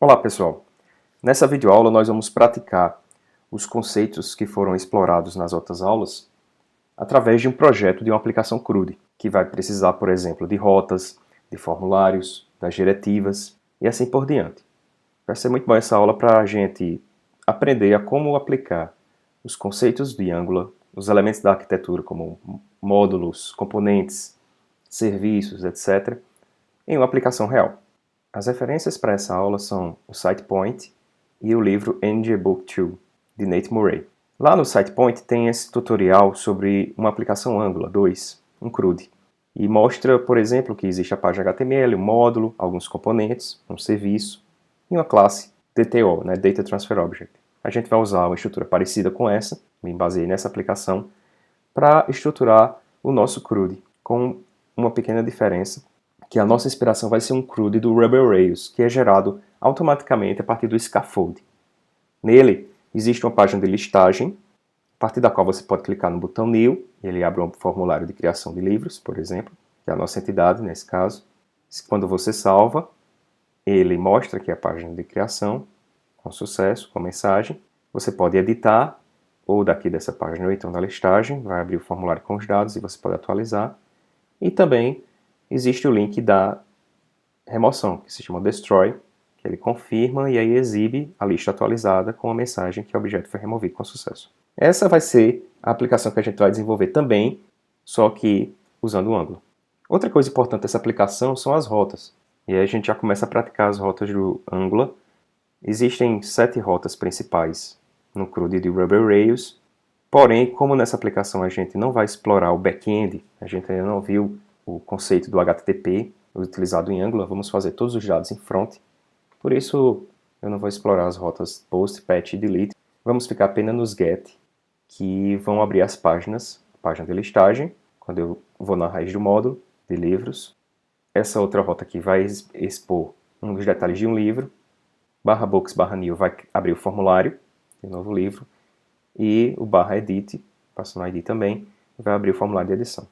Olá pessoal, nessa videoaula nós vamos praticar os conceitos que foram explorados nas outras aulas através de um projeto de uma aplicação CRUD, que vai precisar, por exemplo, de rotas, de formulários, das diretivas e assim por diante. Vai ser muito bom essa aula para a gente aprender a como aplicar os conceitos de Angular, os elementos da arquitetura como módulos, componentes, serviços, etc., em uma aplicação real. As referências para essa aula são o SitePoint e o livro ngBook 2, de Nate Murray. Lá no SitePoint tem esse tutorial sobre uma aplicação Angular 2, um CRUD, e mostra, por exemplo, que existe a página HTML, um módulo, alguns componentes, um serviço e uma classe DTO, Data Transfer Object. A gente vai usar uma estrutura parecida com essa, me baseei nessa aplicação, para estruturar o nosso CRUD, com uma pequena diferença, que a nossa inspiração vai ser um CRUD do Rebel Rails, que é gerado automaticamente a partir do scaffold. Nele, existe uma página de listagem, a partir da qual você pode clicar no botão New, e ele abre um formulário de criação de livros, por exemplo, que é a nossa entidade nesse caso. Quando você salva, ele mostra aqui a página de criação, com sucesso, com mensagem. Você pode editar, ou daqui dessa página ou então da listagem, vai abrir o formulário com os dados e você pode atualizar. E também existe o link da remoção, que se chama Destroy, que ele confirma e aí exibe a lista atualizada com a mensagem que o objeto foi removido com sucesso. Essa vai ser a aplicação que a gente vai desenvolver também, só que usando o Angular. Outra coisa importante dessa aplicação são as rotas. E aí a gente já começa a praticar as rotas do Angular. Existem 7 rotas principais no CRUD de Rebel Rails, porém, como nessa aplicação a gente não vai explorar o back-end, a gente ainda não viu o conceito do HTTP utilizado em Angular, vamos fazer todos os dados em front. Por isso, eu não vou explorar as rotas post, patch e delete. Vamos ficar apenas nos get, que vão abrir as páginas, a página de listagem, quando eu vou na raiz do módulo de livros. Essa outra rota aqui vai expor um dos detalhes de um livro. /books /new vai abrir o formulário de novo livro. E o /edit, passando no ID também, vai abrir o formulário de edição.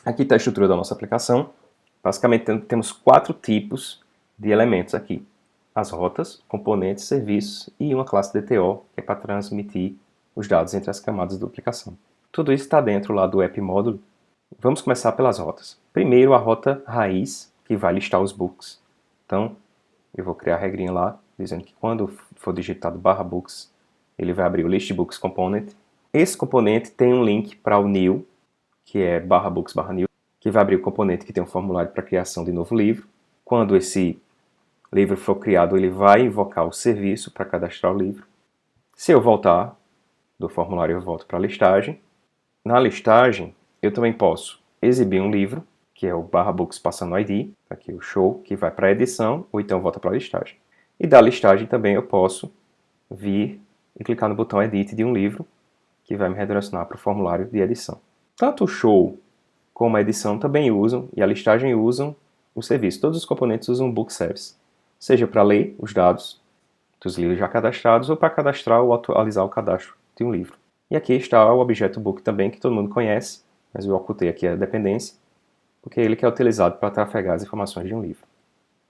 Aqui está a estrutura da nossa aplicação. Basicamente temos 4 tipos de elementos aqui. As rotas, componentes, serviços e uma classe DTO, que é para transmitir os dados entre as camadas da aplicação. Tudo isso está dentro lá do app módulo. Vamos começar pelas rotas. Primeiro a rota raiz, que vai listar os books. Então, eu vou criar a regrinha lá, dizendo que quando for digitado /books, ele vai abrir o listBooks component. Esse componente tem um link para o new, que é /books /new, que vai abrir o componente que tem um formulário para criação de novo livro. Quando esse livro for criado, ele vai invocar o serviço para cadastrar o livro. Se eu voltar do formulário, eu volto para a listagem. Na listagem, eu também posso exibir um livro, que é o /books passando ID, aqui o show, que vai para a edição, ou então volta para a listagem. E da listagem também eu posso vir e clicar no botão Edit de um livro, que vai me redirecionar para o formulário de edição. Tanto o show como a edição também usam, e a listagem usam o serviço. Todos os componentes usam o Book Service, seja para ler os dados dos livros já cadastrados ou para cadastrar ou atualizar o cadastro de um livro. E aqui está o objeto Book também, que todo mundo conhece, mas eu ocultei aqui a dependência, porque é ele que é utilizado para trafegar as informações de um livro.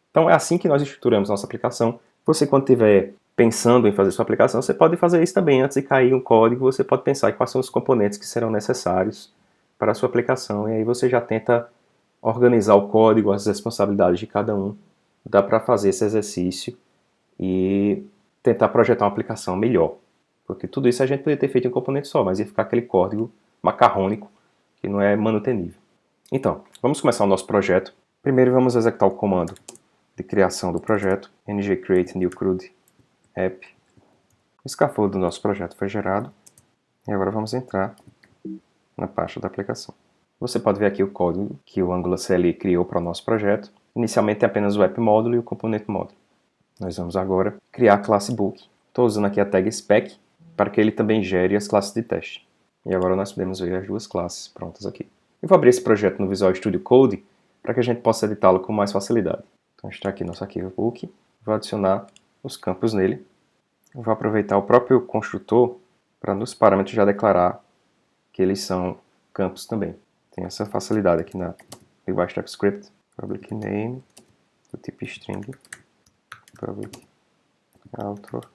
Então é assim que nós estruturamos nossa aplicação. Você, quando estiver pensando em fazer sua aplicação, você pode fazer isso também. Antes de cair um código, você pode pensar em quais são os componentes que serão necessários para a sua aplicação. E aí você já tenta organizar o código, as responsabilidades de cada um. Dá para fazer esse exercício e tentar projetar uma aplicação melhor. Porque tudo isso a gente poderia ter feito em um componente só, mas ia ficar aquele código macarrônico que não é manutenível. Então, vamos começar o nosso projeto. Primeiro vamos executar o comando de criação do projeto, ngCreate new CRUD app. O scaffold do nosso projeto foi gerado. E agora vamos entrar na pasta da aplicação. Você pode ver aqui o código que o Angular CLI criou para o nosso projeto. Inicialmente é apenas o app módulo e o componente módulo. Nós vamos agora criar a classe Book. Estou usando aqui a tag spec para que ele também gere as classes de teste. E agora nós podemos ver as duas classes prontas aqui. Eu vou abrir esse projeto no Visual Studio Code para que a gente possa editá-lo com mais facilidade. Então está aqui nosso arquivo Book. Vou adicionar os campos nele. Vou aproveitar o próprio construtor para nos parâmetros já declarar que eles são campos também. Tem essa facilidade aqui na Revised TypeScript. Public name do tipo string. public author.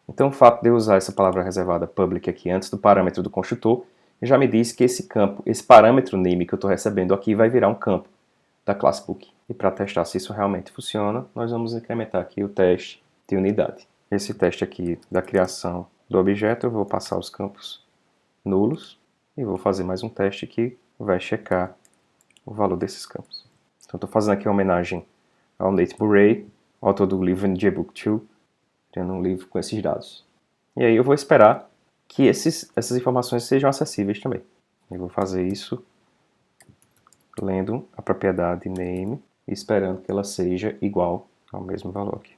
Então, o fato de eu usar essa palavra reservada public aqui antes do parâmetro do construtor já me diz que esse campo, esse parâmetro name que eu estou recebendo aqui vai virar um campo da classe book. E para testar se isso realmente funciona, nós vamos incrementar aqui o teste de unidade. Esse teste aqui da criação do objeto, eu vou passar os campos nulos e vou fazer mais um teste que vai checar o valor desses campos. Então, estou fazendo aqui uma homenagem ao Nate Murray, autor do livro NGBook 2, tendo um livro com esses dados. E aí eu vou esperar que essas informações sejam acessíveis também. Eu vou fazer isso lendo a propriedade name e esperando que ela seja igual ao mesmo valor aqui.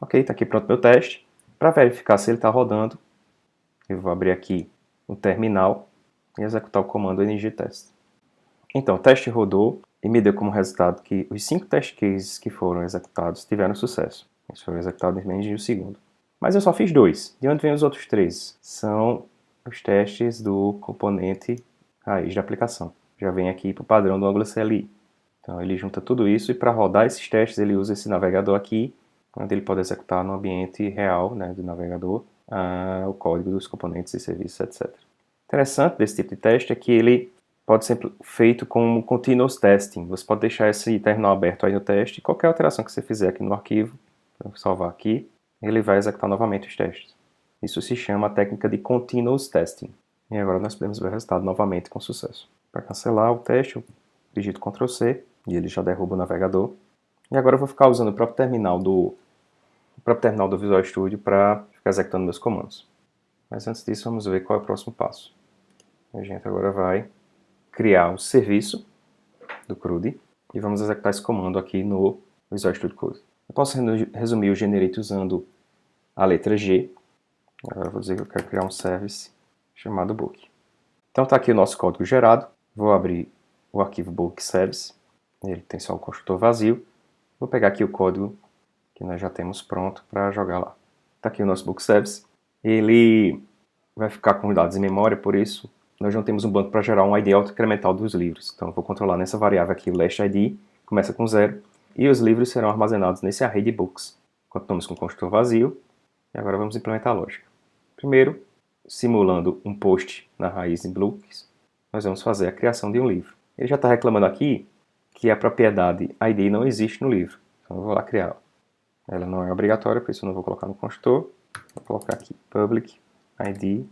Ok, está aqui pronto meu teste. Para verificar se ele está rodando, eu vou abrir aqui o terminal e executar o comando ngTest. Então, o teste rodou e me deu como resultado que os 5 test cases que foram executados tiveram sucesso. Eles foram executados em menos de um segundo. Mas eu só fiz 2. De onde vem os outros 3? São os testes do componente raiz da aplicação. Já vem aqui para o padrão do Angular CLI. Então ele junta tudo isso e para rodar esses testes ele usa esse navegador aqui, onde ele pode executar no ambiente real, né, do navegador, o código dos componentes e serviços, etc. Interessante desse tipo de teste é que ele pode ser feito como continuous testing. Você pode deixar esse terminal aberto aí no teste e qualquer alteração que você fizer aqui no arquivo, vou salvar aqui, ele vai executar novamente os testes. Isso se chama a técnica de continuous testing. E agora nós podemos ver o resultado novamente com sucesso. Para cancelar o teste, eu digito Ctrl C e ele já derruba o navegador. E agora eu vou ficar usando o próprio terminal do Visual Studio para ficar executando meus comandos. Mas antes disso, vamos ver qual é o próximo passo. A gente agora vai criar um serviço do CRUD e vamos executar esse comando aqui no Visual Studio Code. Eu posso resumir o generate usando a letra G. Agora eu vou dizer que eu quero criar um service chamado book. Então está aqui o nosso código gerado. Vou abrir o arquivo book service. Ele tem só um construtor vazio. Vou pegar aqui o código que nós já temos pronto para jogar lá. Está aqui o nosso book service. Ele vai ficar com dados em memória, por isso nós não temos um banco para gerar um ID auto-incremental dos livros. Então eu vou controlar nessa variável aqui o last ID, começa com 0, e os livros serão armazenados nesse array de books. Continuamos com o construtor vazio, e agora vamos implementar a lógica. Primeiro, simulando um post na raiz em books, nós vamos fazer a criação de um livro. Ele já está reclamando aqui que a propriedade ID não existe no livro. Então eu vou lá criá-la. Ela não é obrigatória, por isso eu não vou colocar no construtor. Vou colocar aqui public ID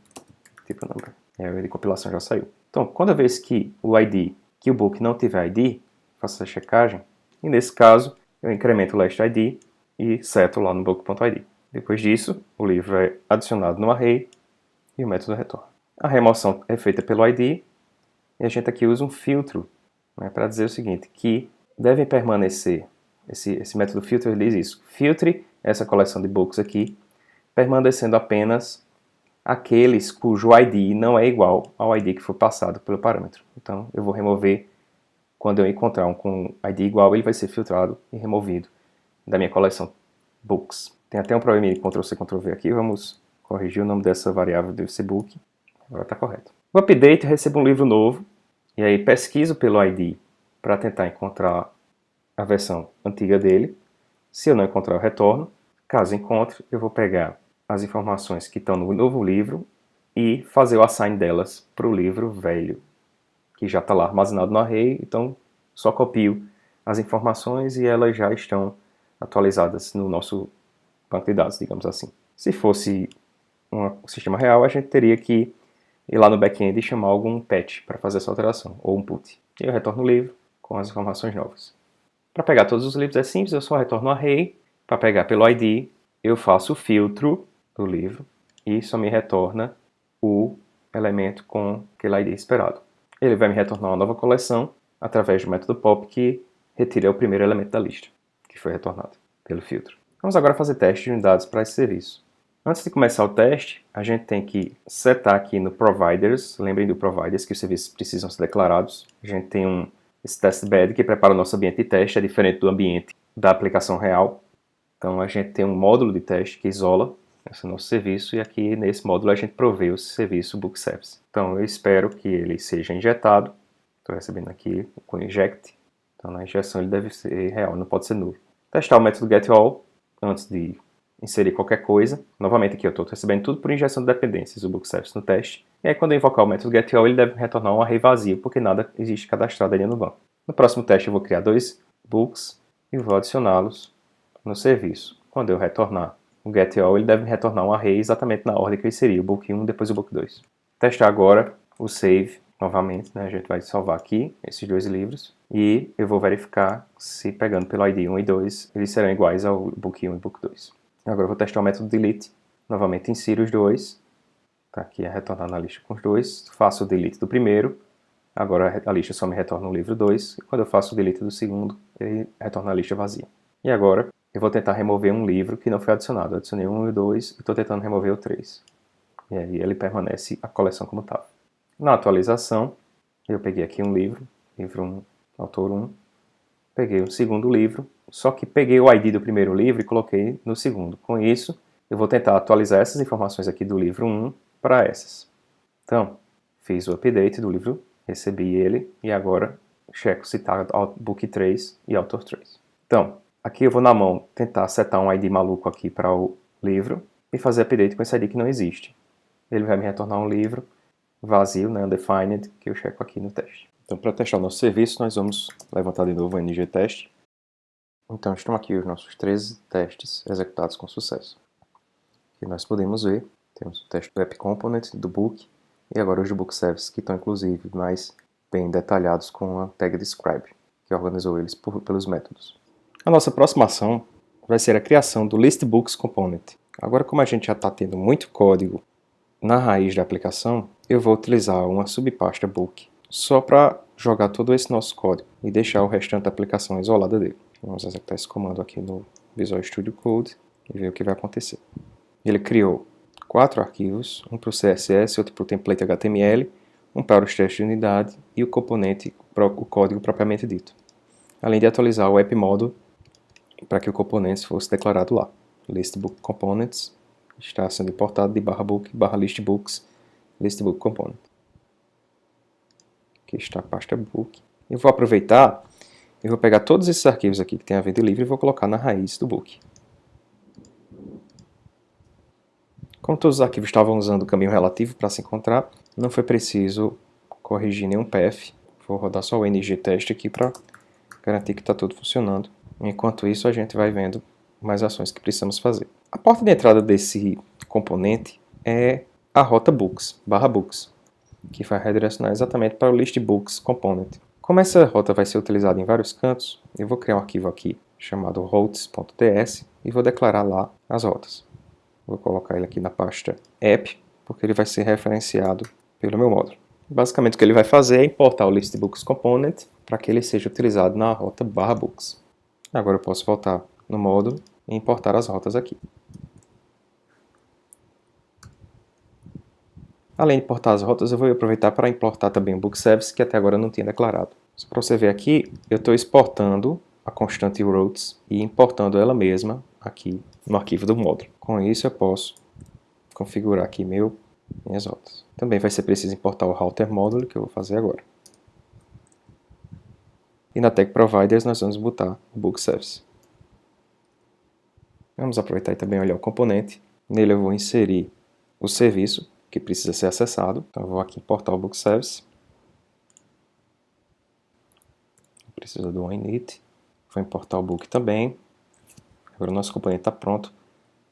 tipo number. E a de compilação já saiu. Então, toda vez que o ID, que o book não tiver ID, faço essa checagem. E nesse caso, eu incremento o last ID e seto lá no book.id. Depois disso, o livro é adicionado no array e o método retorna. A remoção é feita pelo ID e a gente aqui usa um filtro, né, para dizer o seguinte, que devem permanecer, esse método filter diz isso, filtre essa coleção de books aqui, permanecendo apenas aqueles cujo ID não é igual ao ID que foi passado pelo parâmetro. Então eu vou remover, quando eu encontrar um com ID igual, ele vai ser filtrado e removido da minha coleção books. Tem até um probleminha de Ctrl+C, Ctrl+V aqui, vamos corrigir o nome dessa variável desse book. Agora está correto. No update eu recebo um livro novo, e aí pesquiso pelo ID para tentar encontrar a versão antiga dele. Se eu não encontrar, eu retorno. Caso encontre, eu vou pegar as informações que estão no novo livro e fazer o assign delas para o livro velho, que já está lá armazenado no array, então só copio as informações e elas já estão atualizadas no nosso banco de dados, digamos assim. Se fosse um sistema real, a gente teria que ir lá no back-end e chamar algum patch para fazer essa alteração, ou um put. E eu retorno o livro com as informações novas. Para pegar todos os livros é simples, eu só retorno o array. Para pegar pelo ID, eu faço o filtro do livro e só me retorna o elemento com aquele ID esperado. Ele vai me retornar uma nova coleção através do método pop que retira o primeiro elemento da lista, que foi retornado pelo filtro. Vamos agora fazer teste de unidades para esse serviço. Antes de começar o teste, a gente tem que setar aqui no Providers, lembrem do Providers que os serviços precisam ser declarados. A gente tem esse testbed que prepara o nosso ambiente de teste, é diferente do ambiente da aplicação real. Então a gente tem um módulo de teste que isola esse nosso serviço e aqui nesse módulo a gente provê o serviço Book Service. Então eu espero que ele seja injetado. Estou recebendo aqui com inject. Então na injeção ele deve ser real, não pode ser nulo. Testar o método getAll antes de inserir qualquer coisa. Novamente aqui eu estou recebendo tudo por injeção de dependências, o book service no teste. E aí quando eu invocar o método getAll, ele deve retornar um array vazio, porque nada existe cadastrado ali no banco. No próximo teste eu vou criar 2 books e vou adicioná-los no serviço. Quando eu retornar o getAll, ele deve retornar um array exatamente na ordem que eu inseri, o book 1 depois o book 2. Testar agora o save, novamente, né? A gente vai salvar aqui esses 2 livros e eu vou verificar se pegando pelo ID 1 e 2, eles serão iguais ao book 1 e book 2. Agora eu vou testar o método delete, novamente insiro os 2, tá aqui é retornar na lista com os 2, faço o delete do primeiro, agora a lista só me retorna o livro 2, e quando eu faço o delete do segundo, ele retorna a lista vazia. E agora eu vou tentar remover um livro que não foi adicionado, eu adicionei 1 e o 2 e estou tentando remover o 3. E aí ele permanece a coleção como estava. Na atualização, eu peguei aqui um livro 1, autor 1, peguei o segundo livro, só que peguei o ID do primeiro livro e coloquei no segundo. Com isso, eu vou tentar atualizar essas informações aqui do livro 1 para essas. Então, fiz o update do livro, recebi ele e agora checo se está book 3 e autor 3. Então, aqui eu vou na mão tentar setar um ID maluco aqui para o livro e fazer update com esse ID que não existe. Ele vai me retornar um livro vazio, né, undefined, que eu checo aqui no teste. Então, para testar o nosso serviço, nós vamos levantar de novo o ng-test. Então, estão aqui os nossos 13 testes executados com sucesso. Aqui nós podemos ver, temos o teste do app component, do book, e agora os do book service, que estão inclusive mais bem detalhados com a tag describe, que organizou eles pelos métodos. A nossa próxima ação vai ser a criação do listbooks component. Agora, como a gente já está tendo muito código na raiz da aplicação, eu vou utilizar uma subpasta book só para jogar todo esse nosso código e deixar o restante da aplicação isolada dele. Vamos executar esse comando aqui no Visual Studio Code e ver o que vai acontecer. Ele criou 4 arquivos, um para o CSS, outro para o template HTML, um para os testes de unidade e o componente, o código propriamente dito. Além de atualizar o app model para que o componente fosse declarado lá. Listbook components está sendo importado de /book, /listbooks, listbook component. Aqui está a pasta book. Eu vou aproveitar e vou pegar todos esses arquivos aqui que tem a ver de livro e vou colocar na raiz do book. Como todos os arquivos estavam usando o caminho relativo para se encontrar, não foi preciso corrigir nenhum path. Vou rodar só o ng-test aqui para garantir que está tudo funcionando. Enquanto isso, a gente vai vendo mais ações que precisamos fazer. A porta de entrada desse componente é a rota books, /books, que vai redirecionar exatamente para o listbooks component. Como essa rota vai ser utilizada em vários cantos, eu vou criar um arquivo aqui chamado routes.ts e vou declarar lá as rotas. Vou colocar ele aqui na pasta app, porque ele vai ser referenciado pelo meu módulo. Basicamente o que ele vai fazer é importar o listbooks component para que ele seja utilizado na rota /books. Agora eu posso voltar no módulo e importar as rotas aqui. Além de importar as rotas, eu vou aproveitar para importar também o book service, que até agora eu não tinha declarado. Só para você ver aqui, eu estou exportando a constante routes e importando ela mesma aqui no arquivo do módulo. Com isso eu posso configurar aqui minhas rotas. Também vai ser preciso importar o router módulo, que eu vou fazer agora. E na tag providers nós vamos botar o book service. Vamos aproveitar e também olhar o componente. Nele eu vou inserir o serviço que precisa ser acessado. Então eu vou aqui importar o book service. Precisa do init. Vou importar o book também. Agora o nosso componente está pronto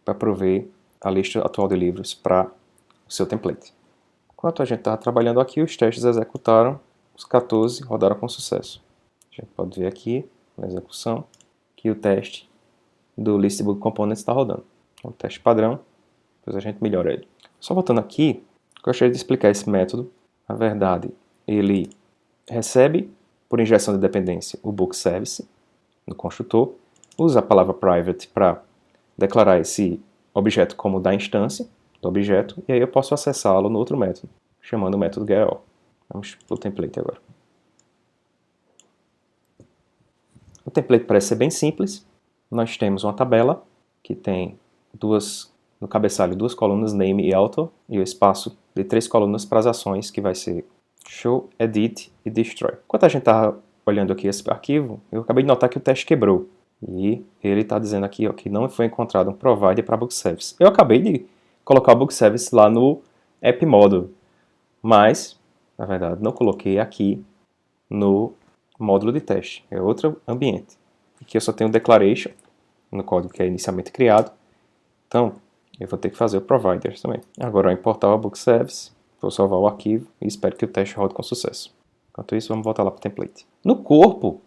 para prover a lista atual de livros para o seu template. Enquanto a gente está trabalhando aqui, os testes executaram, os 14 rodaram com sucesso. A gente pode ver aqui na execução que o teste do listbook components está rodando. É um teste padrão, depois a gente melhora ele. Só voltando aqui, gostaria de explicar esse método. Na verdade, ele recebe, por injeção de dependência, o book service no construtor, usa a palavra private para declarar esse objeto como da instância do objeto, e aí eu posso acessá-lo no outro método, chamando o método getAll. Vamos para o template agora. O template parece ser bem simples. Nós temos uma tabela que tem no cabeçalho 2 colunas, name e author, e o espaço de 3 colunas para as ações, que vai ser show, edit e destroy. Enquanto a gente está olhando aqui esse arquivo, eu acabei de notar que o teste quebrou. E ele está dizendo aqui, ó, que não foi encontrado um provider para book service. Eu acabei de colocar o book service lá no app module, mas, na verdade, não coloquei aqui no módulo de teste. É outro ambiente. Aqui eu só tenho declaration no código que é inicialmente criado. Então, eu vou ter que fazer o provider também. Agora, eu importar o book service, vou salvar o arquivo e espero que o teste rode com sucesso. Enquanto isso, vamos voltar lá para o template. No corpo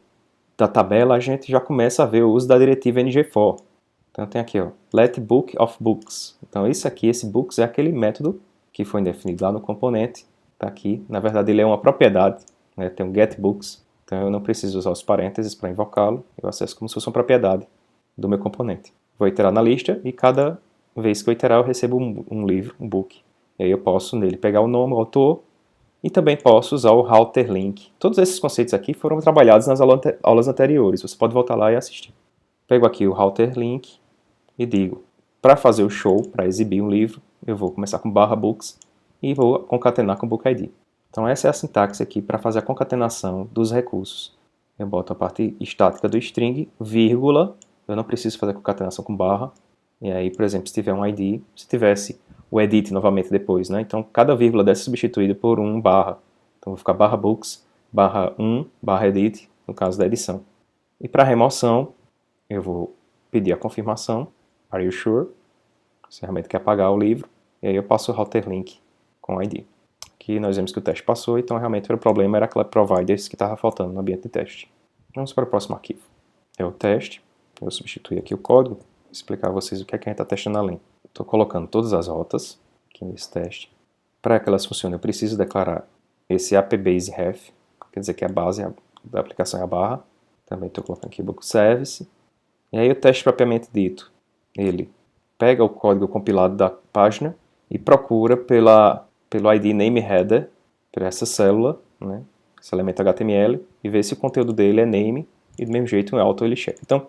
da tabela, a gente já começa a ver o uso da diretiva ng-for. Então, tem aqui, ó, let book of books. Então, isso aqui, esse books, é aquele método que foi definido lá no componente. Está aqui. Na verdade, ele é uma propriedade, né? Tem um getBooks. Então, eu não preciso usar os parênteses para invocá-lo. Eu acesso como se fosse uma propriedade do meu componente. Vou iterar na lista e cada vez que eu iterar, eu recebo um livro, um book. E aí eu posso nele pegar o nome, o autor, e também posso usar o router link. Todos esses conceitos aqui foram trabalhados nas aulas anteriores. Você pode voltar lá e assistir. Pego aqui o router link e digo, para fazer o show, para exibir um livro, eu vou começar com /books e vou concatenar com book ID. Então essa é a sintaxe aqui para fazer a concatenação dos recursos. Eu boto a parte estática do string, vírgula, eu não preciso fazer a concatenação com barra. E aí, por exemplo, se tiver um ID, se tivesse o edit novamente depois, né? Então cada vírgula deve ser substituída por um barra. Então vou ficar /books, /1, /edit, no caso da edição. E para remoção, eu vou pedir a confirmação, are you sure? Se realmente quer apagar o livro, e aí eu passo o router link com ID. Aqui nós vemos que o teste passou, então realmente o problema era aquela providers que estava faltando no ambiente de teste. Vamos para o próximo arquivo. É o teste, eu substituí aqui o código, vou explicar a vocês o que é que a gente está testando além. Estou colocando todas as rotas aqui nesse teste. Para que elas funcionem, eu preciso declarar esse appBaseRef, quer dizer que a base da aplicação é a barra. Também estou colocando aqui o book service. E aí o teste propriamente dito, ele pega o código compilado da página e procura pelo ID nameHeader, por essa célula, né, esse elemento HTML, e vê se o conteúdo dele é name, e do mesmo jeito o auto ele checa. Então,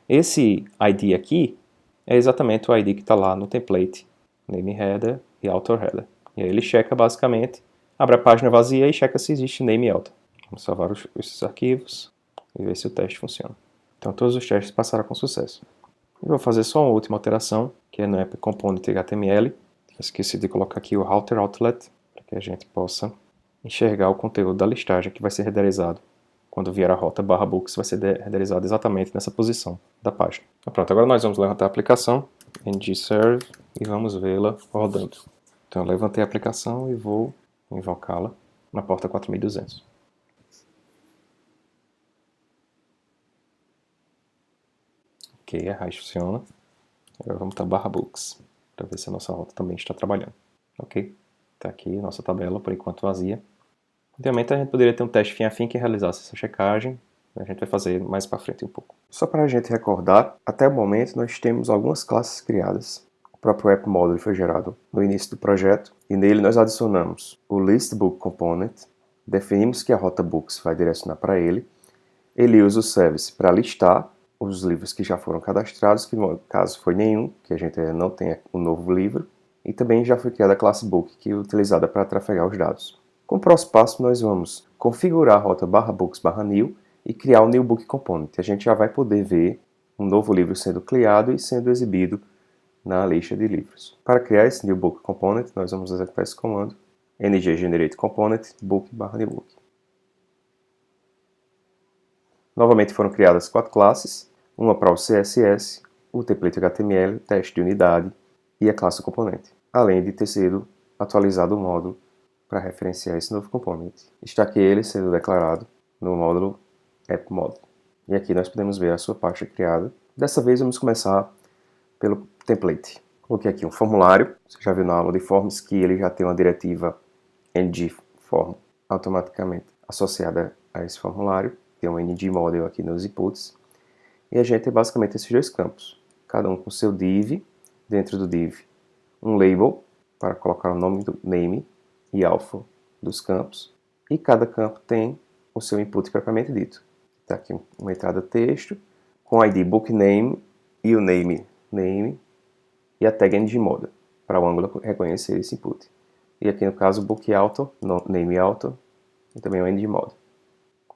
esse ID aqui é exatamente o ID que está lá no template, nameHeader e authorHeader. E aí ele checa basicamente, abre a página vazia e checa se existe name e author. Vamos salvar esses arquivos e ver se o teste funciona. Então todos os testes passaram com sucesso. Eu vou fazer só uma última alteração, que é no app component HTML. Esqueci de colocar aqui o router outlet, para que a gente possa enxergar o conteúdo da listagem que vai ser renderizado. Quando vier a rota /books, vai ser renderizado exatamente nessa posição da página. Então, pronto, agora nós vamos levantar a aplicação, ng-serve, e vamos vê-la rodando. Então eu levantei a aplicação e vou invocá-la na porta 4200. Ok, a RAID funciona. Agora vamos para /books, para ver se a nossa rota também está trabalhando. Ok, está aqui a nossa tabela, por enquanto vazia. Idealmente a gente poderia ter um teste fim a fim que realizasse essa checagem. A gente vai fazer mais para frente um pouco. Só para a gente recordar, até o momento nós temos algumas classes criadas. O próprio app module foi gerado no início do projeto e nele nós adicionamos o listBook component, definimos que a rota books vai direcionar para ele. Ele usa o service para listar os livros que já foram cadastrados, que no caso foi nenhum, que a gente não tem um novo livro, e também já foi criada a classe book, que é utilizada para trafegar os dados. Com o próximo passo, nós vamos configurar a rota /books/new e criar o new book component. A gente já vai poder ver um novo livro sendo criado e sendo exibido na lista de livros. Para criar esse new book component, nós vamos executar esse comando ng-generate component book/newbook. Novamente foram criadas 4 classes, uma para o CSS, o template HTML, teste de unidade e a classe componente, além de ter sido atualizado o módulo para referenciar esse novo componente. Está aqui ele sendo declarado no módulo appModule. E aqui nós podemos ver a sua pasta criada. Dessa vez vamos começar pelo template. Coloquei aqui um formulário, você já viu na aula de forms que ele já tem uma diretiva ng-form automaticamente associada a esse formulário. Tem um ng-model aqui nos inputs. E a gente tem basicamente esses dois campos, cada um com seu div, dentro do div um label, para colocar o nome do name e alpha dos campos, e cada campo tem o seu input propriamente dito. Está aqui uma entrada texto, com o ID bookName e o name e a tag ng-model, para o Angular reconhecer esse input. E aqui no caso bookAuthor, name author, e também o ng-model.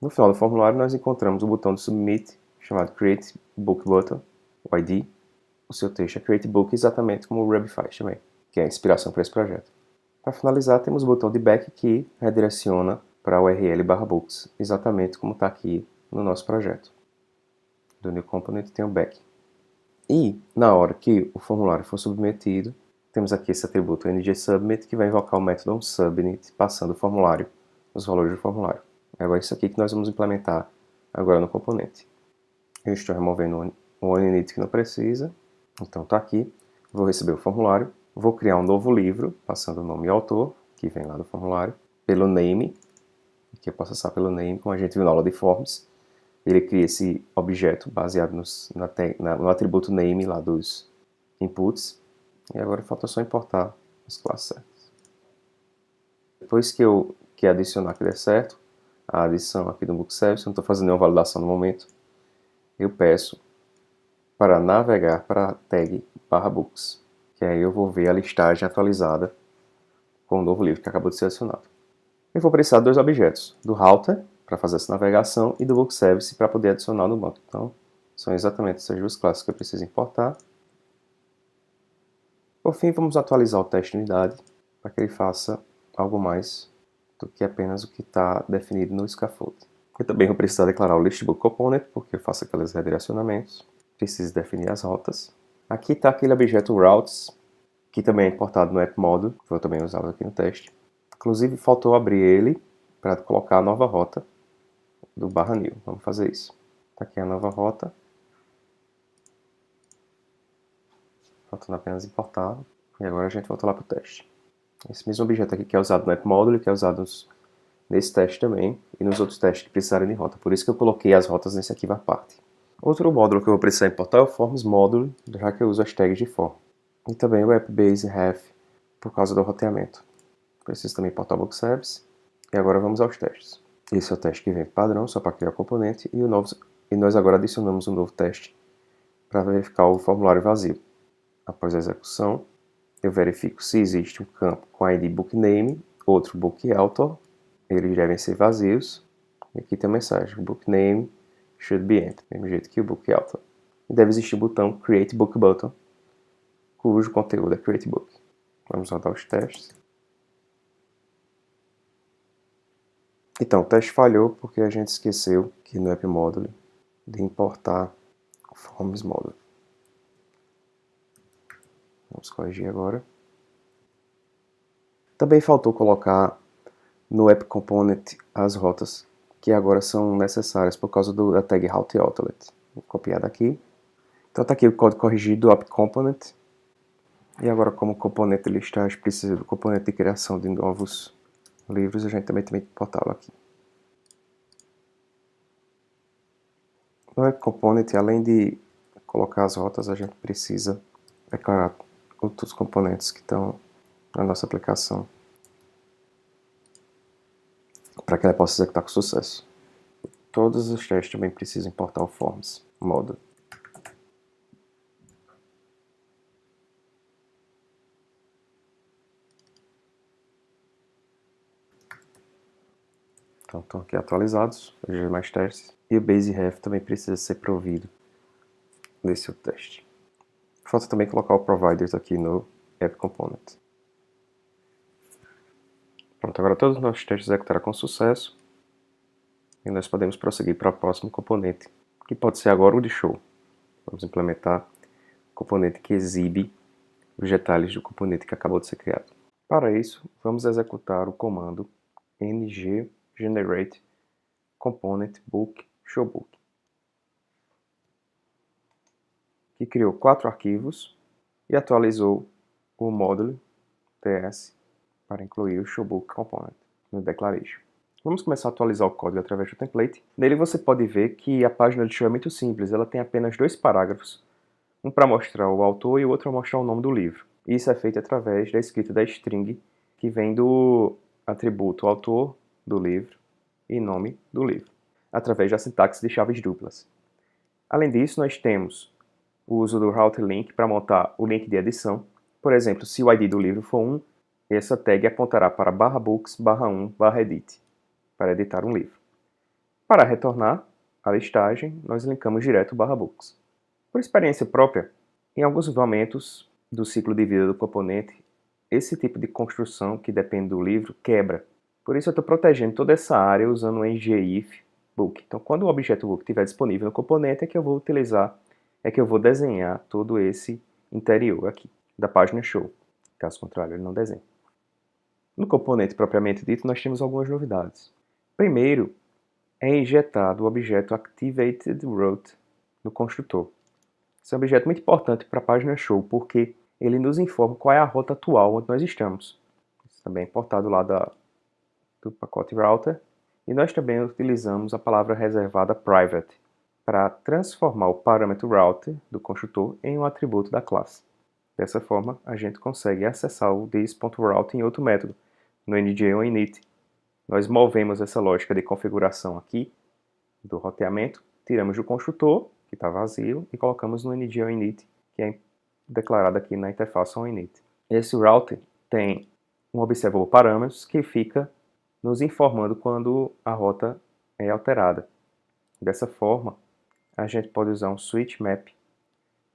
No final do formulário, nós encontramos o botão de Submit, chamado Create Book Button, o ID. O seu texto é Create Book, exatamente como o Ruby faz também, que é a inspiração para esse projeto. Para finalizar, temos o botão de Back, que redireciona para a URL/books, exatamente como está aqui no nosso projeto. Do New Component tem o Back. E, na hora que o formulário for submetido, temos aqui esse atributo ngSubmit, que vai invocar o método onSubmit, passando o formulário, os valores do formulário. É isso aqui que nós vamos implementar agora no componente. Eu estou removendo o onInit que não precisa, então está aqui. Vou receber o formulário, vou criar um novo livro, passando o nome e autor, que vem lá no formulário, pelo name, que eu posso acessar pelo name, como a gente viu na aula de forms. Ele cria esse objeto baseado no atributo name lá dos inputs. E agora falta só importar as classes certas. Depois que adicionar que der certo, a adição aqui do Book Service, eu não estou fazendo nenhuma validação no momento, eu peço para navegar para a tag /books, que aí eu vou ver a listagem atualizada com o novo livro que acabou de ser adicionado. Eu vou precisar de dois objetos, do router, para fazer essa navegação, e do Book Service para poder adicionar no banco. Então, são exatamente essas duas classes que eu preciso importar. Por fim, vamos atualizar o teste de unidade para que ele faça algo mais do que apenas o que está definido no scaffold. Eu também vou precisar declarar o listbook component, porque eu faço aqueles redirecionamentos. Preciso definir as rotas. Aqui está aquele objeto routes, que também é importado no app module, que eu também usava aqui no teste. Inclusive, faltou abrir ele para colocar a nova rota do /new. Vamos fazer isso. Está aqui a nova rota. Faltando apenas importar. E agora a gente volta lá para o teste. Esse mesmo objeto aqui que é usado no app module, que é usado nesse teste também, e nos outros testes que precisarem de rota. Por isso que eu coloquei as rotas nesse arquivo à parte. Outro módulo que eu vou precisar importar é o Forms Module, já que eu uso as tags de form. E também o AppBaseRef, por causa do roteamento. Preciso também importar o Book Service. E agora vamos aos testes. Esse é o teste que vem padrão, só para criar o componente, e nós agora adicionamos um novo teste para verificar o formulário vazio. Após a execução, eu verifico se existe um campo com ID BookName, outro BookAuthor, eles devem ser vazios. E aqui tem a mensagem, BookName should be empty, do mesmo jeito que o BookAuthor. E deve existir o botão Create Book Button, cujo conteúdo é Create Book. Vamos rodar os testes. Então, o teste falhou porque a gente esqueceu aqui no App Module de importar o Forms Module. Vamos corrigir agora. Também faltou colocar no App Component as rotas que agora são necessárias por causa da tag Route Outlet. Vou copiar daqui. Então está aqui o código corrigido do App Component. E agora, como componente de listagem precisa do componente de criação de novos livros, a gente também tem que importá-lo aqui. No App Component, além de colocar as rotas, a gente precisa declarar outros componentes que estão na nossa aplicação para que ela possa executar com sucesso. Todos os testes também precisam importar o Forms Module. Então estão aqui atualizados, os demais testes. E o BaseRef também precisa ser provido nesse teste. Falta também colocar o Providers aqui no App Component. Pronto, agora todos os nossos testes executaram com sucesso. E nós podemos prosseguir para o próximo componente, que pode ser agora o de show. Vamos implementar o componente que exibe os detalhes do componente que acabou de ser criado. Para isso, vamos executar o comando ng-generate component book showbook, que criou 4 arquivos e atualizou o módulo ts para incluir o showbook component no declaration. Vamos começar a atualizar o código através do template. Nele você pode ver que a página de show é muito simples, ela tem apenas 2 parágrafos, um para mostrar o autor e o outro para mostrar o nome do livro. Isso é feito através da escrita da string que vem do atributo autor do livro e nome do livro, através da sintaxe de chaves duplas. Além disso, nós temos o uso do route link para montar o link de edição. Por exemplo, se o ID do livro for 1, essa tag apontará para /books/1/edit, para editar um livro. Para retornar à listagem, nós linkamos direto o /books. Por experiência própria, em alguns momentos do ciclo de vida do componente, esse tipo de construção, que depende do livro, quebra. Por isso eu estou protegendo toda essa área usando o ngIf book. Então, quando o objeto book estiver disponível no componente, é que eu vou utilizar, é que eu vou desenhar todo esse interior aqui, da página show. Caso contrário, ele não desenha. No componente propriamente dito, nós temos algumas novidades. Primeiro, é injetado o objeto ActivatedRoute no construtor. Esse é um objeto muito importante para a página show, porque ele nos informa qual é a rota atual onde nós estamos. Isso também é importado lá do pacote router. E nós também utilizamos a palavra reservada private para transformar o parâmetro router do construtor em um atributo da classe. Dessa forma, a gente consegue acessar o this.route em outro método, no NJ ou init. Nós movemos essa lógica de configuração aqui do roteamento, tiramos do construtor, que está vazio, e colocamos no NJ ou init, que é declarado aqui na interface onInit. Esse router tem um observable parâmetros que fica nos informando quando a rota é alterada. Dessa forma, a gente pode usar um switch map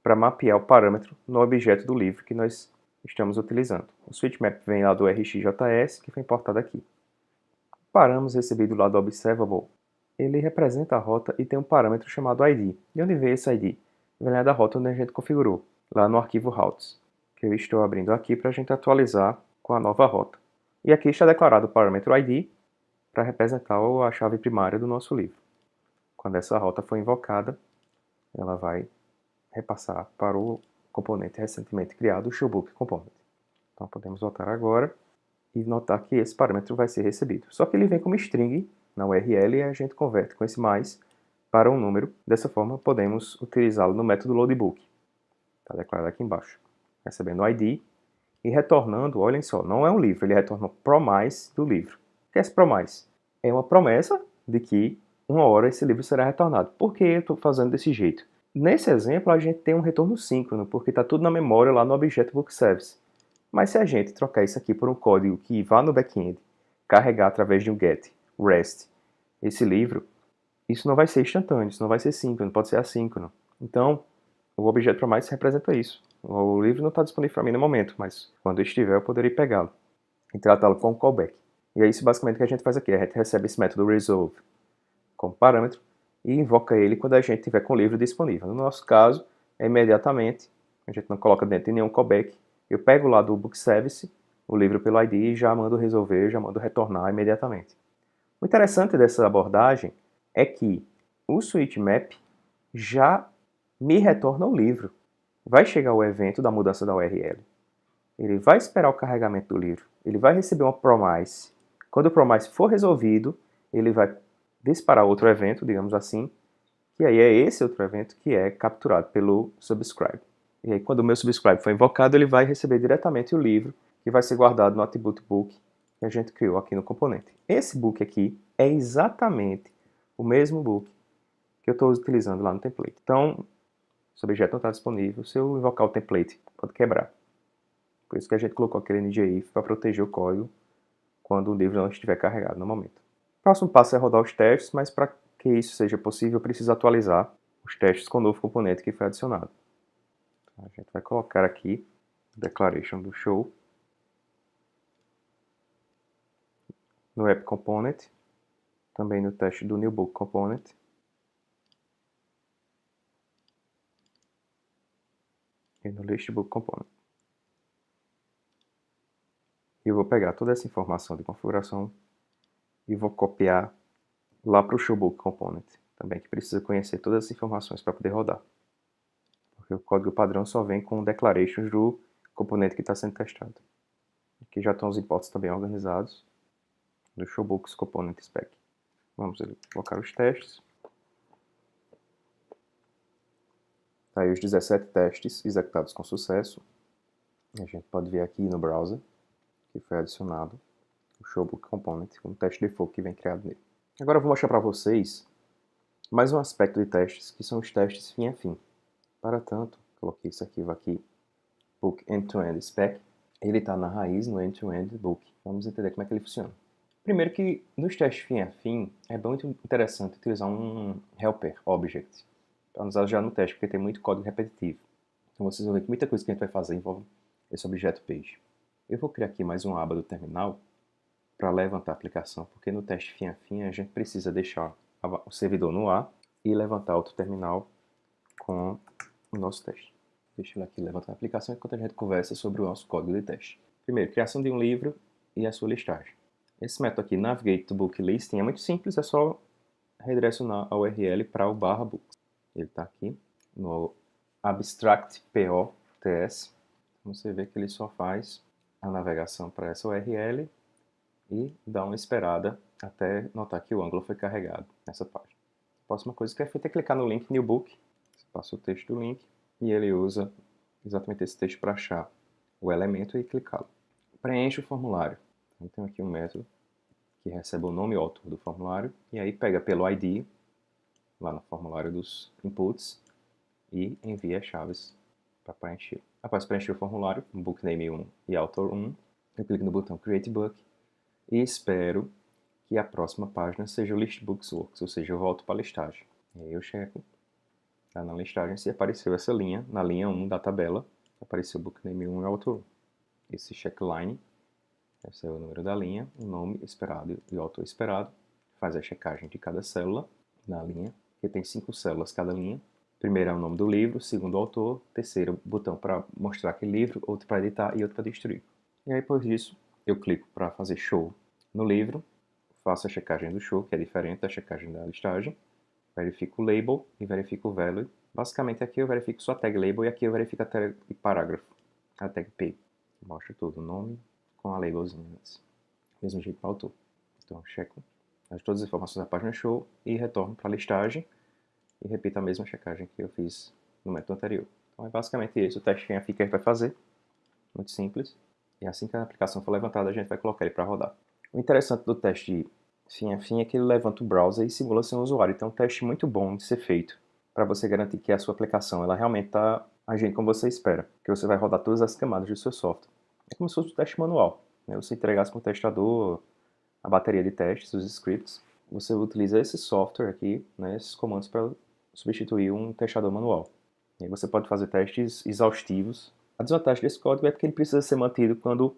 para mapear o parâmetro no objeto do livro que nós estamos utilizando. O switch map vem lá do RxJS, que foi importado aqui. O parâmetro recebido lá do observable, ele representa a rota e tem um parâmetro chamado ID. De onde veio esse ID? Vem lá da rota onde a gente configurou, lá no arquivo routes, que eu estou abrindo aqui para a gente atualizar com a nova rota. E aqui está declarado o parâmetro ID para representar a chave primária do nosso livro. Quando essa rota for invocada, ela vai repassar para o componente recentemente criado, o showbook component. Então podemos voltar agora e notar que esse parâmetro vai ser recebido. Só que ele vem como string na URL e a gente converte com esse mais para um número. Dessa forma podemos utilizá-lo no método loadbook. Está declarado aqui embaixo. Recebendo o ID e retornando, olhem só, não é um livro, ele retorna o promise do livro. O que é esse promise? É uma promessa de que uma hora esse livro será retornado. Por que eu estou fazendo desse jeito? Nesse exemplo, a gente tem um retorno síncrono, porque está tudo na memória lá no objeto bookService. Mas se a gente trocar isso aqui por um código que vá no back-end, carregar através de um GET, REST, esse livro, isso não vai ser instantâneo, isso não vai ser síncrono, pode ser assíncrono. Então, o objeto promise representa isso. O livro não está disponível para mim no momento, mas quando estiver eu poderei pegá-lo e tratá-lo como callback. E é isso basicamente que a gente faz aqui. A gente recebe esse método resolve como parâmetro e invoca ele quando a gente estiver com o livro disponível. No nosso caso, é imediatamente, a gente não coloca dentro de nenhum callback. Eu pego lá do book service o livro pelo ID e já mando resolver, já mando retornar imediatamente. O interessante dessa abordagem é que o switch map já me retorna o livro. Vai chegar o evento da mudança da URL. Ele vai esperar o carregamento do livro. Ele vai receber uma promise. Quando o promise for resolvido, ele vai disparar outro evento, digamos assim, e aí é esse outro evento que é capturado pelo subscribe. E aí quando o meu subscribe for invocado, ele vai receber diretamente o livro, que vai ser guardado no attribute book que a gente criou aqui no componente. Esse book aqui é exatamente o mesmo book que eu estou utilizando lá no template. Então, esse objeto não está disponível. Se eu invocar o template, pode quebrar. Por isso que a gente colocou aquele ngIf para proteger o código quando o livro não estiver carregado no momento. O próximo passo é rodar os testes, mas para que isso seja possível, eu preciso atualizar os testes com o novo componente que foi adicionado. Então, a gente vai colocar aqui o declaration do show no app component, também no teste do new book component. E no listbook component. E eu vou pegar toda essa informação de configuração e vou copiar lá para o showbook component, também que precisa conhecer todas as informações para poder rodar. Porque o código padrão só vem com declarations do componente que está sendo testado. Aqui já estão os imports também organizados do showbooks component spec. Vamos colocar os testes. Tá aí os 17 testes executados com sucesso. A gente pode ver aqui no browser que foi adicionado o showbook component, um teste default que vem criado nele. Agora eu vou mostrar para vocês mais um aspecto de testes, que são os testes fim a fim. Para tanto, coloquei esse arquivo aqui, book end-to-end spec. Ele está na raiz no end-to-end book. Vamos entender como é que ele funciona. Primeiro que nos testes fim a fim é muito interessante utilizar um helper object para usar já no teste, porque tem muito código repetitivo. Então vocês vão ver que muita coisa que a gente vai fazer envolve esse objeto page. Eu vou criar aqui mais uma aba do terminal para levantar a aplicação, porque no teste fim a fim a gente precisa deixar o servidor no ar e levantar outro terminal com o nosso teste. Deixa eu aqui levantar a aplicação enquanto a gente conversa sobre o nosso código de teste. Primeiro, criação de um livro e a sua listagem. Esse método aqui, navigate to book listing, é muito simples, é só redirecionar a URL para o /books. Ele está aqui no abstract POTS. Você vê que ele só faz a navegação para essa URL e dá uma esperada até notar que o ângulo foi carregado nessa página. A próxima coisa que é feita é clicar no link New Book, você passa o texto do link e ele usa exatamente esse texto para achar o elemento e clicá-lo. Preenche o formulário. Então tem aqui um método que recebe o nome e o autor do formulário e aí pega pelo ID lá no formulário dos inputs e envia as chaves para preencher. Após preencher o formulário, book name 1 e author 1, eu clico no botão Create Book e espero que a próxima página seja o List Books Works, ou seja, eu volto para a listagem. E aí eu checo lá na listagem se apareceu essa linha, na linha 1 da tabela, apareceu o book name 1 e author 1. Esse checkline, esse é o número da linha, o nome esperado e o autor esperado, faz a checagem de cada célula na linha, que tem 5 células cada linha. Primeiro é o nome do livro, segundo o autor, terceiro botão para mostrar aquele livro, outro para editar e outro para destruir. E aí, depois disso, eu clico para fazer show no livro, faço a checagem do show, que é diferente da checagem da listagem, verifico o label e verifico o value. Basicamente aqui eu verifico só a tag label e aqui eu verifico a tag parágrafo, a tag P. Mostra todo o nome com a labelzinha antes. Mesmo jeito para o autor. Então eu checo todas as informações da página show e retorno para a listagem e repito a mesma checagem que eu fiz no método anterior. Então é basicamente isso o teste fim a fim que a gente vai fazer. Muito simples. E assim que a aplicação for levantada, a gente vai colocar ele para rodar. O interessante do teste fim a fim é que ele levanta o browser e simula seu usuário. Então é um teste muito bom de ser feito para você garantir que a sua aplicação ela realmente está agindo como você espera, que você vai rodar todas as camadas do seu software. É como se fosse um teste manual. Né? Você entregasse para o testador a bateria de testes, os scripts, você utiliza esse software aqui, né, esses comandos para substituir um testador manual. E aí você pode fazer testes exaustivos. A desvantagem desse código é porque ele precisa ser mantido quando,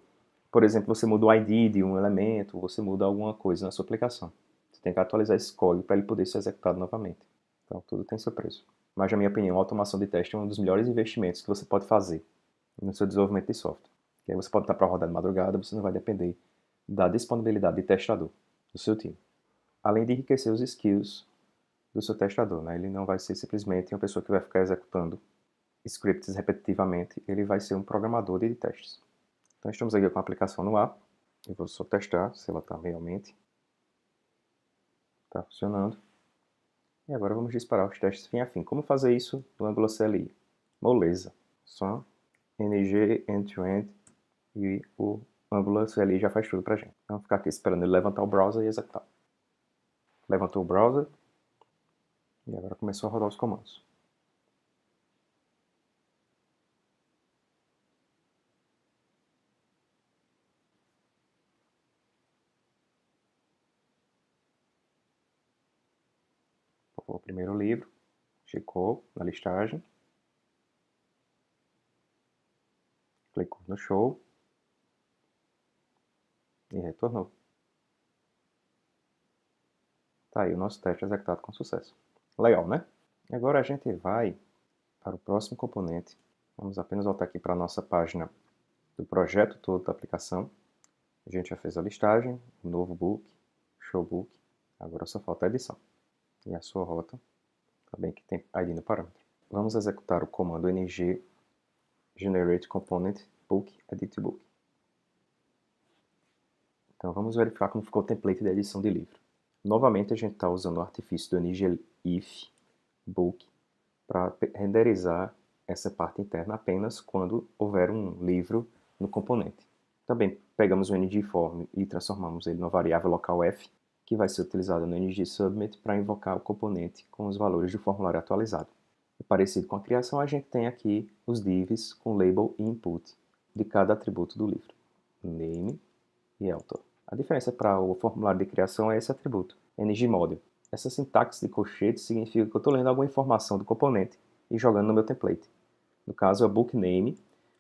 por exemplo, você muda o ID de um elemento, você muda alguma coisa na sua aplicação. Você tem que atualizar esse código para ele poder ser executado novamente. Então tudo tem seu preço. Mas, na minha opinião, a automação de teste é um dos melhores investimentos que você pode fazer no seu desenvolvimento de software. E aí você pode estar para rodar de madrugada, você não vai depender da disponibilidade de testador do seu time. Além de enriquecer os skills do seu testador, né? Ele não vai ser simplesmente uma pessoa que vai ficar executando scripts repetitivamente, ele vai ser um programador de testes. Então estamos aqui com a aplicação no ar, eu vou só testar se ela está realmente funcionando. E agora vamos disparar os testes fim a fim. Como fazer isso no Angular CLI? Moleza, só ng end-to-end e o Angular CLI já faz tudo pra gente. Então, ficar aqui esperando ele levantar o browser e executar. Levantou o browser e agora começou a rodar os comandos. O primeiro livro, checou na listagem, clicou no show e retornou. Tá aí o nosso teste executado com sucesso. Legal, né? Agora a gente vai para o próximo componente. Vamos apenas voltar aqui para a nossa página do projeto todo da aplicação. A gente já fez a listagem, o novo book, show book. Agora só falta a edição. E a sua rota, também que tem ID no parâmetro. Vamos executar o comando ng generate component book edit book. Então vamos verificar como ficou o template da edição de livro. Novamente a gente está usando o artifício do ng if book para renderizar essa parte interna apenas quando houver um livro no componente. Também pegamos o ngForm e transformamos ele numa variável local f, que vai ser utilizada no ngSubmit para invocar o componente com os valores do formulário atualizado. E parecido com a criação, a gente tem aqui os divs com label e input de cada atributo do livro, name e author. A diferença para o formulário de criação é esse atributo, ngModule. Essa sintaxe de colchete significa que eu estou lendo alguma informação do componente e jogando no meu template. No caso é o book name,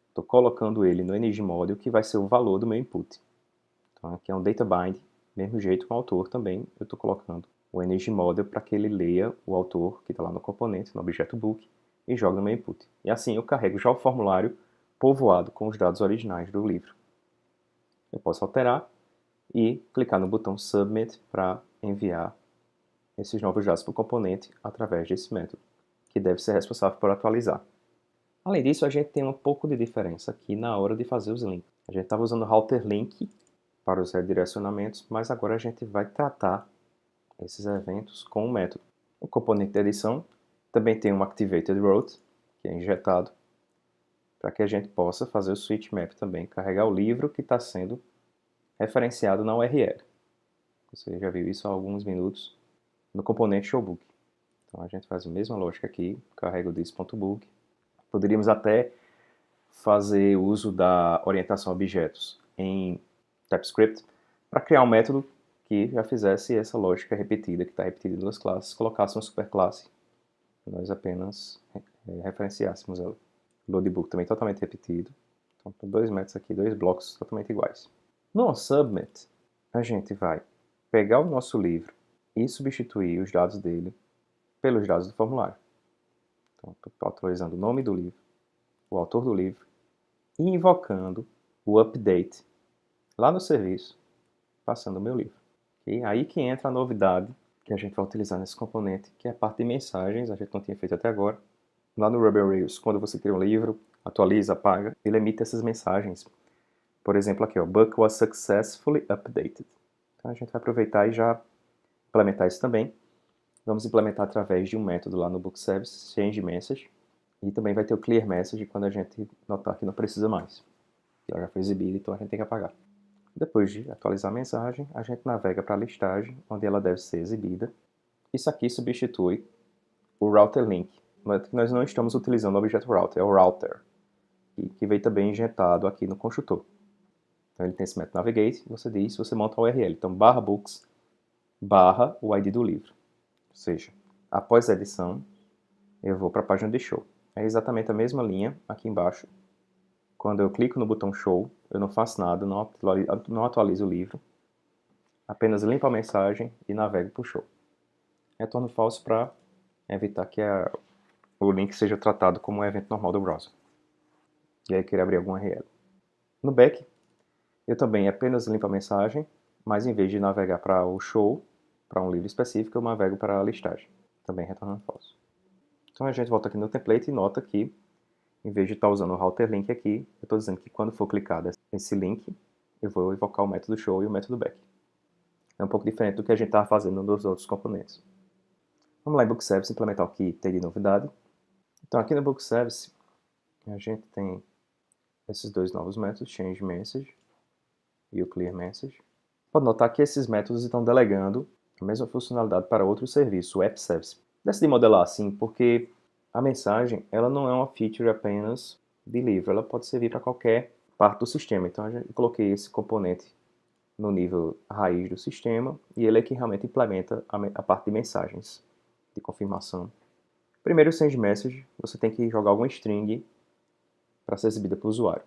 estou colocando ele no ngModule, que vai ser o valor do meu input. Então aqui é um data bind, mesmo jeito com o autor também, eu estou colocando o ngModule para que ele leia o autor que está lá no componente, no objeto book, e joga no meu input. E assim eu carrego já o formulário povoado com os dados originais do livro. Eu posso alterar e clicar no botão Submit para enviar esses novos dados para o componente através desse método, que deve ser responsável por atualizar. Além disso, a gente tem um pouco de diferença aqui na hora de fazer os links. A gente estava usando o router link para os redirecionamentos, mas agora a gente vai tratar esses eventos com o método. O componente de edição também tem um Activated Route, que é injetado, para que a gente possa fazer o switch map também, carregar o livro que está sendo referenciado na URL. Você já viu isso há alguns minutos no componente showbook. Então a gente faz a mesma lógica aqui, carrega o this.book. Poderíamos até fazer uso da orientação a objetos em TypeScript para criar um método que já fizesse essa lógica repetida, que está repetida em duas classes, colocasse uma superclasse, nós apenas referenciássemos ela. O loadbook também totalmente repetido. Então, com dois métodos aqui, dois blocos totalmente iguais. No submit, a gente vai pegar o nosso livro e substituir os dados dele pelos dados do formulário. Então, estou atualizando o nome do livro, o autor do livro, e invocando o update lá no serviço, passando o meu livro. E aí que entra a novidade que a gente vai utilizar nesse componente, que é a parte de mensagens, a gente não tinha feito até agora. Lá no Ruby on Rails, quando você cria um livro, atualiza, apaga, ele emite essas mensagens. Por exemplo, aqui, ó, book was successfully updated. Então a gente vai aproveitar e já implementar isso também. Vamos implementar através de um método lá no book service, change message, e também vai ter o clear message quando a gente notar que não precisa mais. Ela já foi exibida, então a gente tem que apagar. Depois de atualizar a mensagem, a gente navega para a listagem, onde ela deve ser exibida. Isso aqui substitui o router link, mas nós não estamos utilizando o objeto router, é o router, que veio também injetado aqui no construtor. Então ele tem esse método navigate, você monta a URL, então /books, o ID do livro. Ou seja, após a edição, eu vou para a página de show. É exatamente a mesma linha aqui embaixo. Quando eu clico no botão show, eu não faço nada, não atualizo o livro, apenas limpo a mensagem e navego para o show. Retorno falso para evitar que o link seja tratado como um evento normal do browser. E aí querer abrir alguma URL. No back, eu também apenas limpo a mensagem, mas em vez de navegar para o show, para um livro específico, eu navego para a listagem, também retornando falso. Então a gente volta aqui no template e nota que, em vez de estar usando o router link aqui, eu estou dizendo que quando for clicado nesse link, eu vou invocar o método show e o método back. É um pouco diferente do que a gente estava fazendo nos outros componentes. Vamos lá em Book Service implementar o que tem de novidade. Então aqui no Book Service, a gente tem esses dois novos métodos, Change Message e o Clear Message. Pode notar que esses métodos estão delegando a mesma funcionalidade para outro serviço, o App Service. Decidi modelar assim porque a mensagem ela não é uma feature apenas de livro, ela pode servir para qualquer parte do sistema. Então eu coloquei esse componente no nível raiz do sistema e ele é que realmente implementa a parte de mensagens de confirmação. Primeiro, o send message, você tem que jogar alguma string para ser exibida para o usuário.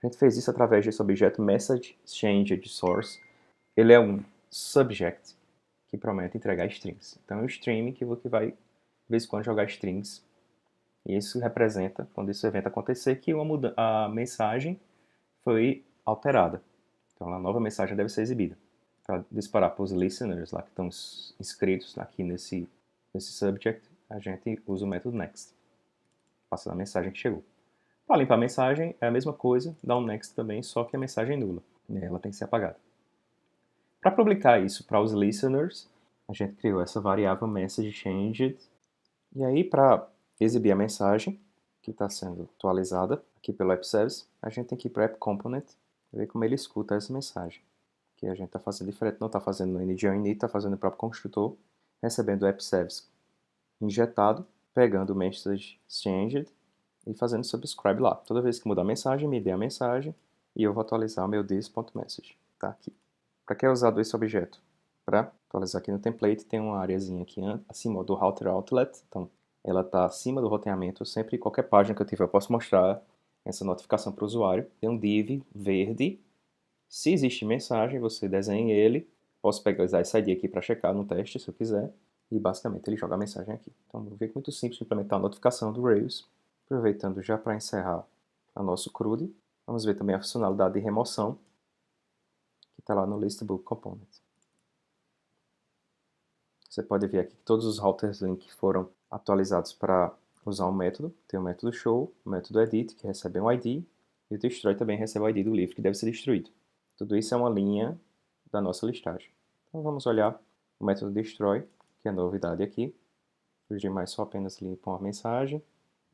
A gente fez isso através desse objeto message changed source. Ele é um subject que promete entregar strings. Então é um stream que vai de vez em quando jogar strings. E isso representa, quando esse evento acontecer, que a mensagem foi alterada. Então a nova mensagem deve ser exibida. Para disparar para os listeners lá que estão inscritos aqui nesse subject, a gente usa o método next, passando a mensagem que chegou. Para limpar a mensagem é a mesma coisa, dá um next também, só que a mensagem é nula, ela tem que ser apagada. Para publicar isso para os listeners, a gente criou essa variável messageChanged, e aí para exibir a mensagem que está sendo atualizada aqui pelo App Service, a gente tem que ir para o App Component e ver como ele escuta essa mensagem. Que a gente está fazendo diferente, não está fazendo no NGOinit, está fazendo no próprio construtor, recebendo o App Service injetado, pegando o message changed e fazendo subscribe lá. Toda vez que mudar a mensagem, me dê a mensagem e eu vou atualizar o meu this.message. Tá aqui. Para que é usado esse objeto? Para atualizar aqui no template, tem uma areazinha aqui acima do Router Outlet. Então, ela está acima do roteamento. Sempre, qualquer página que eu tiver, eu posso mostrar essa notificação para o usuário. Tem um div verde. Se existe mensagem, você desenha ele. Posso pegar esse ID aqui para checar no teste, se eu quiser. E basicamente ele joga a mensagem aqui. Então, vou ver que é muito simples de implementar a notificação do Rails. Aproveitando já para encerrar o nosso CRUD, vamos ver também a funcionalidade de remoção, que está lá no Listbook Component. Você pode ver aqui que todos os routers link foram atualizados para usar um método. Tem o método show, o método edit, que recebe um ID, e o destroy também recebe o ID do livro, que deve ser destruído. Tudo isso é uma linha da nossa listagem. Então vamos olhar o método destroy, que é a novidade aqui. Os demais só apenas limpam a mensagem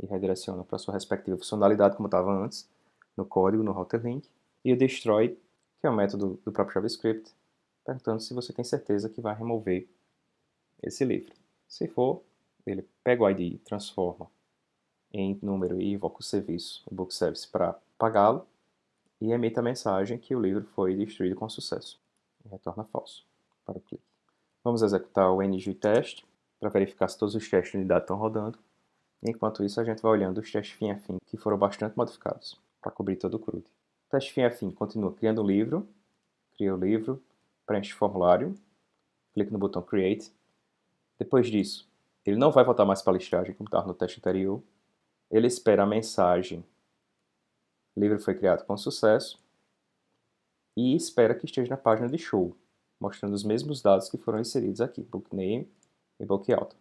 e redirecionam para sua respectiva funcionalidade, como estava antes, no código, no router link. E o destroy, que é o método do próprio JavaScript, perguntando se você tem certeza que vai remover esse livro. Se for, ele pega o ID, transforma em número e invoca o serviço, o book service, para pagá-lo e emite a mensagem que o livro foi destruído com sucesso. E retorna falso para o clique. Vamos executar o ng-test para verificar se todos os testes de unidade estão rodando. Enquanto isso, a gente vai olhando os testes fim a fim, que foram bastante modificados para cobrir todo o CRUD. O teste fim a fim continua criando um livro, cria o livro, preenche o formulário, clica no botão Create. Depois disso, ele não vai voltar mais para a listagem, como estava no teste anterior. Ele espera a mensagem "o livro foi criado com sucesso" e espera que esteja na página de show, mostrando os mesmos dados que foram inseridos aqui, book name e book author.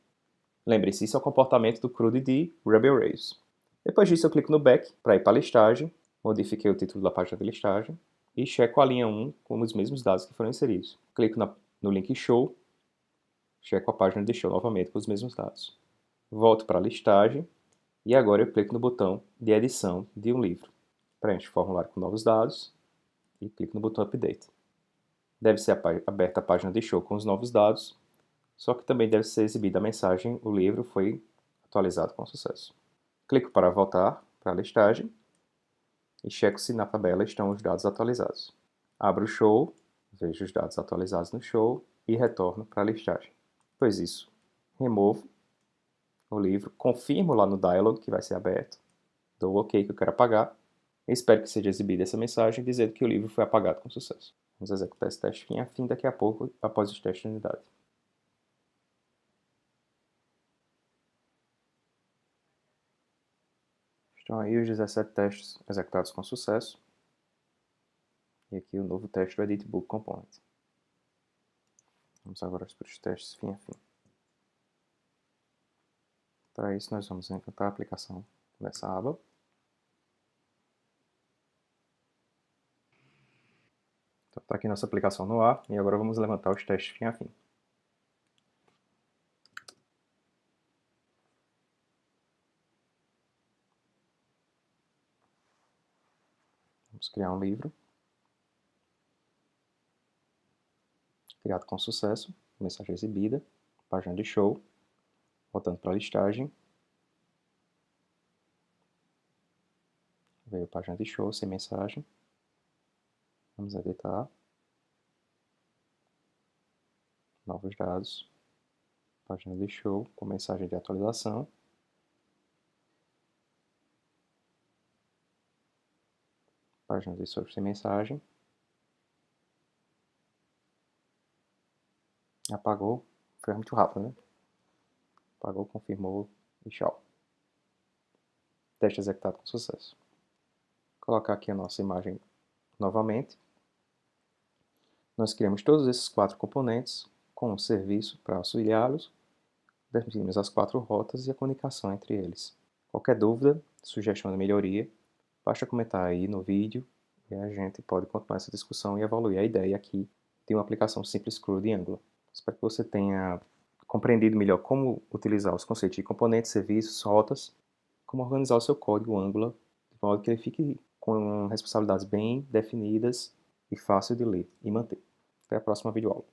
Lembre-se, isso é o comportamento do CRUD de Ruby on Rails. Depois disso, eu clico no Back para ir para a listagem, modifiquei o título da página de listagem e checo a linha 1 com os mesmos dados que foram inseridos. Clico no link Show, checo a página de Show novamente com os mesmos dados. Volto para a listagem e agora eu clico no botão de edição de um livro. Preencho o formulário com novos dados e clico no botão Update. Deve ser aberta a página de Show com os novos dados, só que também deve ser exibida a mensagem "o livro foi atualizado com sucesso". Clico para voltar para a listagem e checo se na tabela estão os dados atualizados. Abro o Show, vejo os dados atualizados no Show e retorno para a listagem. Depois disso, removo o livro, confirmo lá no dialog que vai ser aberto, dou o OK que eu quero apagar e espero que seja exibida essa mensagem dizendo que o livro foi apagado com sucesso. Vamos executar esse teste fim a fim daqui a pouco, após os testes de unidade. Estão aí os 17 testes executados com sucesso. E aqui o novo teste do Editbook Component. Vamos agora para os testes fim a fim. Para isso, nós vamos encontrar a aplicação nessa aba. Então, está aqui nossa aplicação no ar. E agora vamos levantar os testes fim a fim. Vamos criar um livro. Criado com sucesso. Mensagem exibida. Página de show. Voltando para a listagem. Veio a página de show sem mensagem. Vamos editar. Novos dados. Página de show com mensagem de atualização. Página de show sem mensagem. Apagou. Foi muito rápido, né? Apagou, confirmou e tchau. Teste executado com sucesso. Vou colocar aqui a nossa imagem novamente. Nós criamos todos esses 4 componentes com um serviço para auxiliá-los. Definimos as 4 rotas e a comunicação entre eles. Qualquer dúvida, sugestão de melhoria, basta comentar aí no vídeo e a gente pode continuar essa discussão e evoluir a ideia aqui de uma aplicação simples CRUD em Angular. Espero que você tenha compreendido melhor como utilizar os conceitos de componentes, serviços, rotas, como organizar o seu código Angular, de modo que ele fique com responsabilidades bem definidas e fácil de ler e manter. Até a próxima videoaula.